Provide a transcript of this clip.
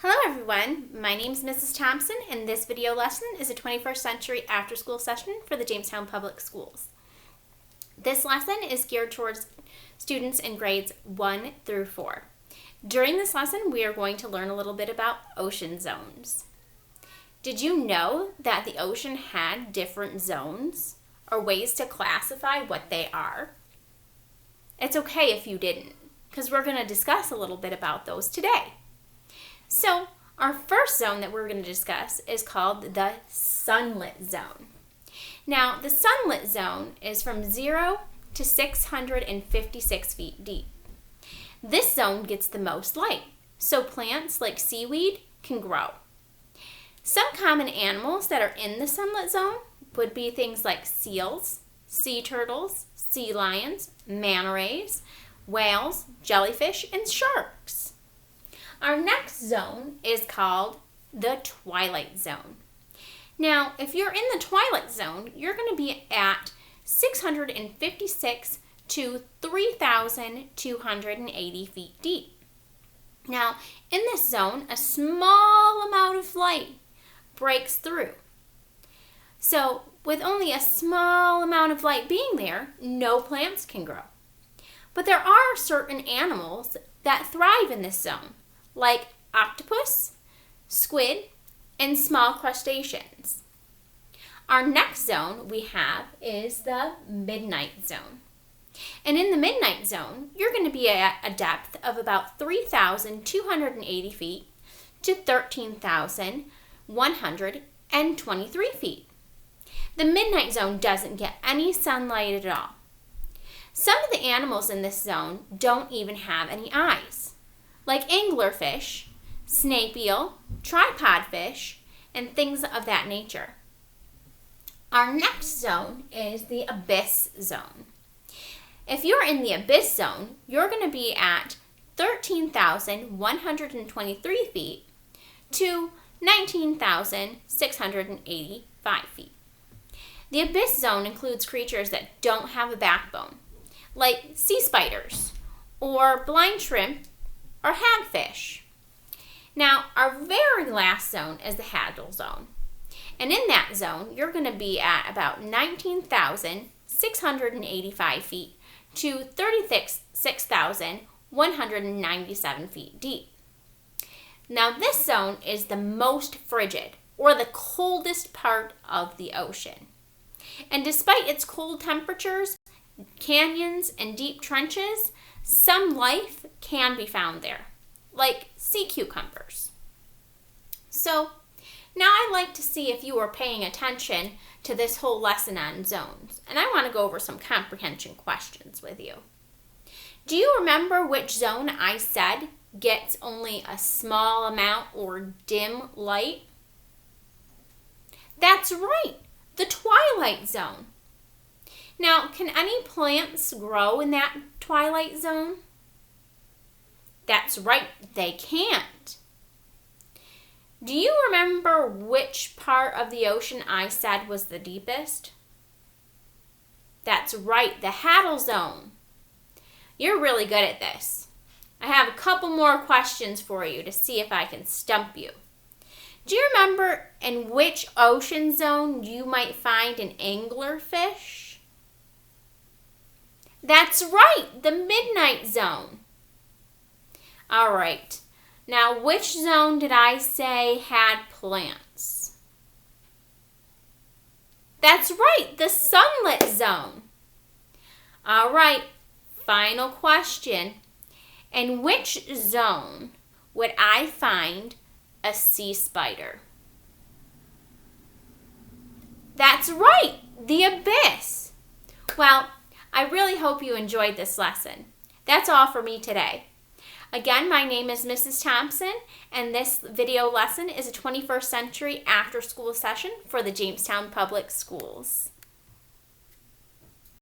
Hello everyone, my name is Mrs. Thompson and this video lesson is a 21st century after school session for the Jamestown Public Schools. This lesson is geared towards students in grades 1 through 4. During this lesson we are going to learn a little bit about ocean zones. Did you know that the ocean had different zones or ways to classify what they are? It's okay if you didn't, because we're going to discuss a little bit about those today. So, our first zone that we're going to discuss is called the sunlit zone. Now, the sunlit zone is from 0 to 656 feet deep. This zone gets the most light, so plants like seaweed can grow. Some common animals that are in the sunlit zone would be things like seals, sea turtles, sea lions, manta rays, whales, jellyfish, and sharks. Our next zone is called the twilight zone. Now, if you're in the twilight zone, you're going to be at 656 to 3,280 feet deep. Now, in this zone, a small amount of light breaks through. So, with only a small amount of light being there, no plants can grow. But there are certain animals that thrive in this zone, like octopus, squid, and small crustaceans. Our next zone we have is the midnight zone. And in the midnight zone, you're going to be at a depth of about 3,280 feet to 13,123 feet. The midnight zone doesn't get any sunlight at all. Some of the animals in this zone don't even have any eyes, like anglerfish, snape eel, tripod fish, and things of that nature. Our next zone is the abyss zone. If you're in the abyss zone, you're going to be at 13,123 feet to 19,685 feet. The abyss zone includes creatures that don't have a backbone, like sea spiders, or blind shrimp, or hagfish. Now, our very last zone is the Hadal zone. And in that zone, you're going to be at about 19,685 feet to 36,197 feet deep. Now, this zone is the most frigid, or the coldest part of the ocean. And despite its cold temperatures, canyons, and deep trenches, some life can be found there, like sea cucumbers. So, now I'd like to see if you are paying attention to this whole lesson on zones, and I want to go over some comprehension questions with you. Do you remember which zone I said gets only a small amount or dim light? That's right, the twilight zone. Now, can any plants grow in that twilight zone? That's right, they can't. Do you remember which part of the ocean I said was the deepest? That's right, the Hadal zone. You're really good at this. I have a couple more questions for you to see if I can stump you. Do you remember in which ocean zone you might find an anglerfish? That's right, the midnight zone. All right, now which zone did I say had plants? That's right, the sunlit zone. All right, final question. In which zone would I find a sea spider? That's right, the abyss. Well, I really hope you enjoyed this lesson. That's all for me today. Again, my name is Mrs. Thompson, and this video lesson is a 21st century after school session for the Jamestown Public Schools.